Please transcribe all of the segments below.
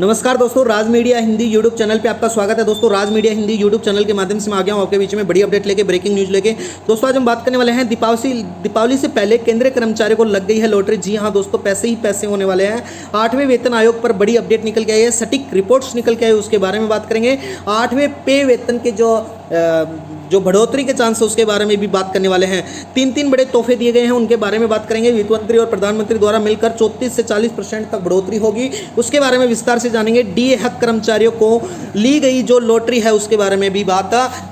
नमस्कार दोस्तों, राज media Hindi YouTube channel पे आपका स्वागत है। दोस्तों राज मीडिया हिंदी यूट्यूब चैनल के माध्यम से मैं आ गया हूँ आपके बीच में बड़ी अपडेट लेके, ब्रेकिंग न्यूज़ लेके। दोस्तों आज हम बात करने वाले हैं दीपावली से पहले केंद्रीय कर्मचारियों को लग गई है लॉटरी। जी हाँ दोस्तों, पैसे ही पैसे होने वाले हैं। 8वें वेतन आयोग पर बड़ी अपडेट निकल के आई है, सटीक रिपोर्ट्स निकल के आई, उसके बारे में बात करेंगे। 8वें पे वेतन के जो बढ़ोतरी के चांस है उसके बारे में भी बात करने वाले हैं। तीन बड़े तोहफे दिए गए हैं, उनके बारे में बात करेंगे। वित्त मंत्री और प्रधानमंत्री द्वारा मिलकर 34 से 40% तक बढ़ोतरी होगी, उसके बारे में विस्तार से जानेंगे। डीए हक कर्मचारियों को ली गई जो लॉटरी है उसके बारे में भी बात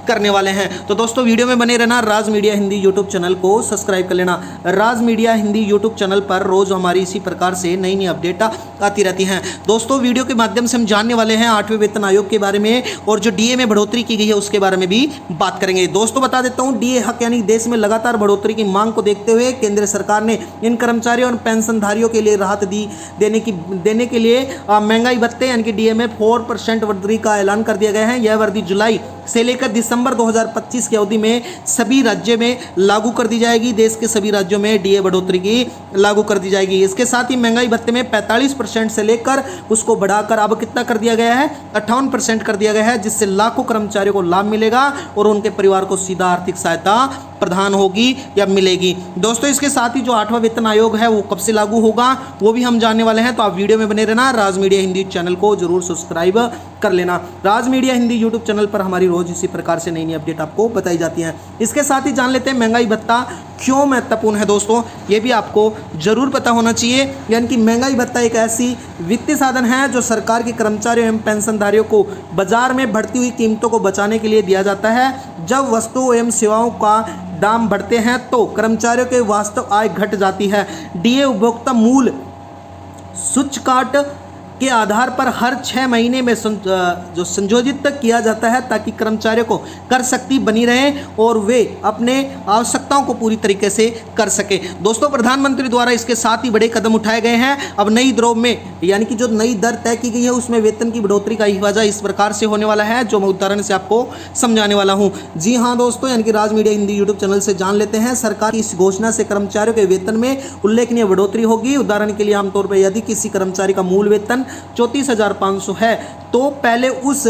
करने वाले हैं। तो दोस्तों वीडियो में बने रहना, राज मीडिया हिंदी यूट्यूब चैनल को सब्सक्राइब कर लेना। राज मीडिया हिंदी यूट्यूब चैनल पर रोज हमारी इसी प्रकार से नई नई अपडेट आती रहती हैं। दोस्तों वीडियो के माध्यम से हम जानने वाले हैं 8वें वेतन आयोग के बारे में और जो डीए में बढ़ोतरी की गई है उसके बारे में भी बात करेंगे। दोस्तों बता देता हूं, डीए हक यानी देश में लगातार बढ़ोतरी की मांग को देखते हुए केंद्र सरकार ने इन कर्मचारियों और पेंशनधारियों के लिए राहत देने के लिए महंगाई भत्ते यानी कि डीए में 4% वृद्धि का ऐलान कर दिया गया है। यह वृद्धि जुलाई से लेकर दिसंबर 2025 की अवधि में सभी राज्यों में लागू कर दी जाएगी। देश के सभी राज्यों में डीए बढ़ोतरी की लागू कर दी जाएगी। इसके साथ ही महंगाई भत्ते में 45% से लेकर उसको बढ़ाकर अब कितना कर दिया गया है, 58% कर दिया गया है, जिससे लाखों कर्मचारियों को लाभ मिलेगा और उनके परिवार को सीधा आर्थिक सहायता प्रदान होगी या मिलेगी। दोस्तों इसके साथ ही जो 8वां वेतन आयोग है वो कब से लागू होगा वो भी हम जानने वाले हैं, तो आप वीडियो में बने रहना। राज मीडिया हिंदी चैनल को जरूर सब्सक्राइब कर लेना। राज मीडिया हिंदी यूट्यूब चैनल पर हमारी रोज इसी प्रकार से नई नई अपडेट आपको बताई जाती हैं। इसके साथ ही जान लेते हैं महंगाई भत्ता क्यों महत्वपूर्ण है। दोस्तों ये भी आपको जरूर पता होना चाहिए, यानी कि महंगाई भत्ता एक ऐसी वित्तीय साधन है जो सरकार के कर्मचारियों एवं पेंशनधारियों को बाजार में बढ़ती हुई कीमतों को बचाने के लिए दिया जाता है। जब वस्तुओं एवं सेवाओं का दाम बढ़ते हैं तो कर्मचारियों के वास्तव आय घट जाती है। डीए उपभोक्ता मूल्य सूचकांक के आधार पर हर 6 महीने में जो संयोजित किया जाता है ताकि कर्मचारियों को कर शक्ति बनी रहे और वे अपने आवश्यकताओं को पूरी तरीके से कर सके। दोस्तों प्रधानमंत्री द्वारा इसके साथ ही बड़े कदम उठाए गए हैं। अब नई दरों में यानी कि जो नई दर तय की गई है उसमें वेतन की बढ़ोतरी का हिवाजा इस प्रकार से होने वाला है, जो मैं उदाहरण से आपको समझाने वाला हूँ। जी हाँ दोस्तों, यानी कि राज मीडिया हिंदी यूट्यूब चैनल से जान लेते हैं। सरकार की इस घोषणा से कर्मचारियों के वेतन में उल्लेखनीय बढ़ोतरी होगी। उदाहरण के लिए आमतौर पर यदि किसी कर्मचारी का मूल वेतन 34,500 है तो पहले उस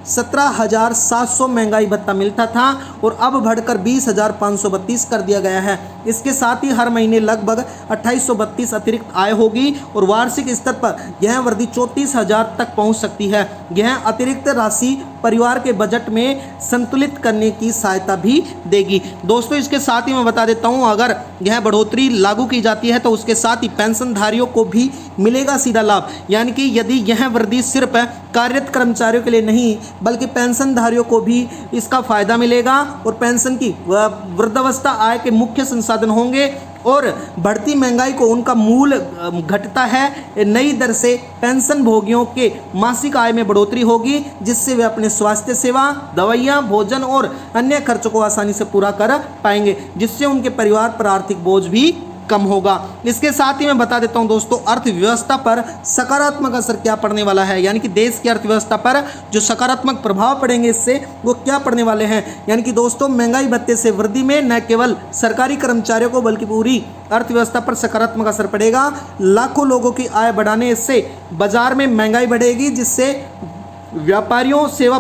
17,700 महंगाई भत्ता मिलता था और अब बढ़कर 20,532 कर दिया गया है। इसके साथ ही हर महीने लगभग 2,832 अतिरिक्त आय होगी और वार्षिक स्तर पर यह वृद्धि 34,000 तक पहुंच सकती है। यह अतिरिक्त राशि परिवार के बजट में संतुलित करने की सहायता भी देगी। दोस्तों इसके साथ ही मैं बता देता हूं, अगर यह बढ़ोतरी लागू की जाती है तो उसके साथ ही पेंशनधारियों को भी मिलेगा सीधा लाभ, यानी कि यदि यह वृद्धि सिर्फ कार्यरत कर्मचारियों के लिए नहीं बल्कि पेंशनधारियों को भी इसका फायदा मिलेगा और पेंशन की वृद्धावस्था आय के मुख्य संसाधन होंगे और बढ़ती महंगाई को उनका मूल घटता है। नई दर से पेंशन भोगियों के मासिक आय में बढ़ोतरी होगी, जिससे वे अपने स्वास्थ्य सेवा, दवाइयाँ, भोजन और अन्य खर्चों को आसानी से पूरा कर पाएंगे, जिससे उनके परिवार पर आर्थिक बोझ भी कम होगा। इसके साथ ही मैं बता देता हूं दोस्तों, अर्थव्यवस्था पर सकारात्मक असर क्या पड़ने वाला है, यानी कि देश की अर्थव्यवस्था पर जो सकारात्मक प्रभाव पड़ेंगे इससे वो क्या पड़ने वाले हैं। यानी कि दोस्तों महंगाई भत्ते से वृद्धि में न केवल सरकारी कर्मचारियों को बल्कि पूरी अर्थव्यवस्था पर सकारात्मक असर पड़ेगा। लाखों लोगों की आय बढ़ाने से बाजार में महंगाई बढ़ेगी, जिससे व्यापारियों, सेवा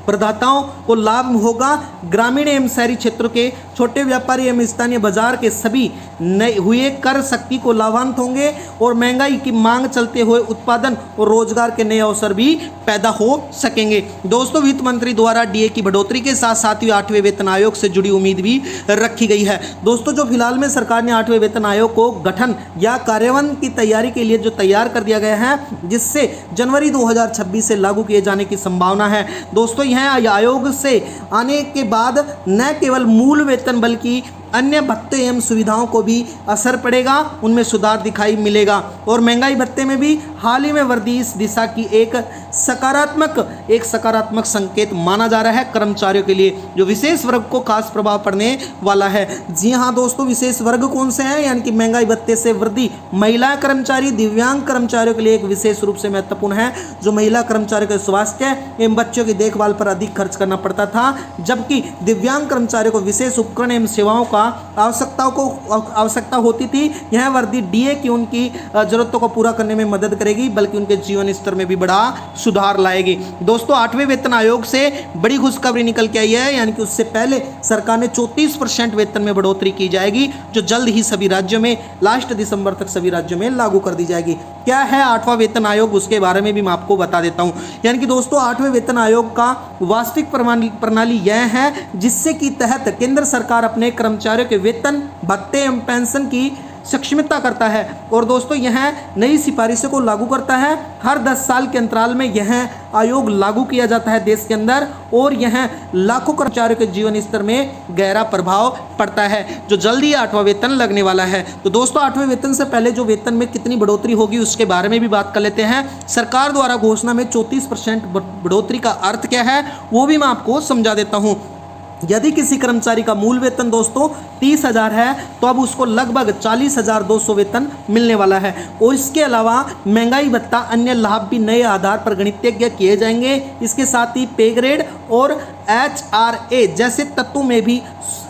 प्रदाताओं को लाभ होगा। ग्रामीण एवं शहरी क्षेत्रों के छोटे व्यापारी एवं स्थानीय बाजार के सभी नए हुए कर शक्ति को लाभान्वित होंगे और महंगाई की मांग चलते हुए उत्पादन और रोजगार के नए अवसर भी पैदा हो सकेंगे। दोस्तों वित्त मंत्री द्वारा डीए की बढ़ोतरी के साथ साथ ही 8वें वेतन आयोग से जुड़ी उम्मीद भी रखी गई है। दोस्तों जो फिलहाल में सरकार ने 8वें वेतन आयोग को गठन या कार्यान्वयन की तैयारी के लिए जो तैयार कर दिया गया है, जिससे जनवरी 2026 से लागू किए जाने की संभावना है। दोस्तों यह आयोग से आने के बाद न केवल मूल वेतन बल्कि अन्य भत्ते एवं सुविधाओं को भी असर पड़ेगा, उनमें सुधार दिखाई मिलेगा और महंगाई भत्ते में भी हाल ही में वृद्धि इस दिशा की एक सकारात्मक संकेत माना जा रहा है कर्मचारियों के लिए, जो विशेष वर्ग को खास प्रभाव पड़ने वाला है। जी हाँ दोस्तों, विशेष वर्ग कौन से हैं, यानी कि महंगाई भत्ते से वृद्धि महिला कर्मचारी, दिव्यांग कर्मचारियों के लिए एक विशेष रूप से महत्वपूर्ण है। जो महिला कर्मचारियों के स्वास्थ्य एवं बच्चों की देखभाल पर अधिक खर्च करना पड़ता था, जबकि दिव्यांग कर्मचारियों को विशेष उपकरण एवं सेवाओं का आवश्यकता होती थी। यह वर्दी डीए की उनकी जरूरतों को पूरा करने में मदद करेगी, बल्कि उनके जीवन स्तर में भी बड़ा सुधार लाएगी। दोस्तों 8वें वेतन आयोग से बड़ी खुशखबरी निकल के आई है, यानी कि उससे पहले सरकार ने 34% वेतन में बढ़ोतरी की जाएगी, जो जल्द ही सभी राज्यों में लास्ट दिसंबर तक सभी राज्यों में लागू कर दी जाएगी। क्या है 8वां वेतन आयोग, उसके बारे में भी मैं आपको बता देता हूं। यानी कि दोस्तों 8वें वेतन आयोग का वास्तविक प्रणाली यह है जिससे कि तहत केंद्र सरकार अपने कर्मचारियों के वेतन, भत्ते एवं पेंशन की सक्षमता करता है और दोस्तों यह नई सिफारिशों को लागू करता है। हर 10 साल के अंतराल में यह आयोग लागू किया जाता है देश के अंदर, और यह लाखों कर्मचारियों के जीवन स्तर में गहरा प्रभाव पड़ता है, जो जल्दी 8वां वेतन लगने वाला है। तो दोस्तों 8वें वेतन से पहले जो वेतन में कितनी बढ़ोतरी होगी उसके बारे में भी बात कर लेते हैं। सरकार द्वारा घोषणा में 34% बढ़ोतरी का अर्थ क्या है वो भी मैं आपको समझा देता हूँ। यदि किसी कर्मचारी का मूल वेतन दोस्तों 30,000 है तो अब उसको लगभग 40,200 वेतन मिलने वाला है, और इसके अलावा महंगाई भत्ता अन्य लाभ भी नए आधार पर गणितज्ञ किए जाएंगे। इसके साथ ही पे ग्रेड और HRA जैसे तत्वों में भी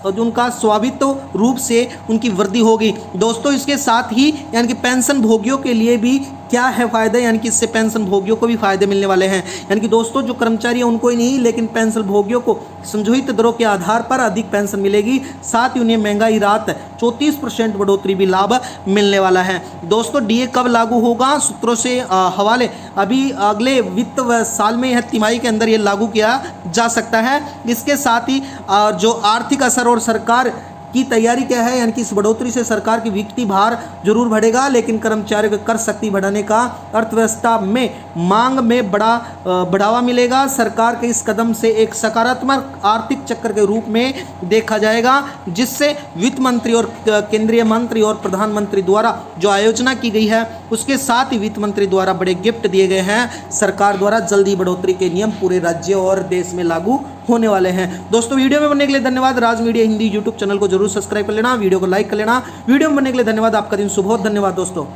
उनका स्वाभाविक रूप से उनकी वृद्धि होगी। दोस्तों इसके साथ ही यानी कि पेंशन भोगियों के लिए भी क्या है फायदे, यानी कि इससे पेंशन भोगियों को भी फायदे मिलने वाले हैं। यानी कि दोस्तों जो कर्मचारी है उनको ही नहीं, लेकिन पेंशन भोगियों को संशोधित दरों के आधार पर अधिक पेंशन मिलेगी। साथ ही उन्हें महंगाई राहत 34% बढ़ोतरी भी लाभ मिलने वाला है। दोस्तों डीए कब लागू होगा, सूत्रों से हवाले अभी अगले वित्त साल में यह तिमाही के अंदर ये लागू किया जा सकता है। इसके साथ ही जो आर्थिक असर और सरकार की तैयारी क्या है, यानी कि इस बढ़ोतरी से सरकार की वित्तीय भार जरूर बढ़ेगा, लेकिन कर्मचारियों की कर शक्ति बढ़ाने का अर्थव्यवस्था में मांग में बढ़ावा मिलेगा। सरकार के इस कदम से एक सकारात्मक आर्थिक चक्र के रूप में देखा जाएगा, जिससे वित्त मंत्री और केंद्रीय मंत्री और प्रधानमंत्री द्वारा जो आयोजना की गई है उसके साथ ही वित्त मंत्री द्वारा बड़े गिफ्ट दिए गए हैं। सरकार द्वारा जल्दी बढ़ोतरी के नियम पूरे राज्य और देश में लागू होने वाले हैं। दोस्तों वीडियो में बनने के लिए धन्यवाद। राज मीडिया हिंदी यूट्यूब चैनल को जरूर सब्सक्राइब कर लेना, वीडियो को लाइक कर लेना। वीडियो में बनने के लिए धन्यवाद। आपका दिन शुभ हो। धन्यवाद दोस्तों।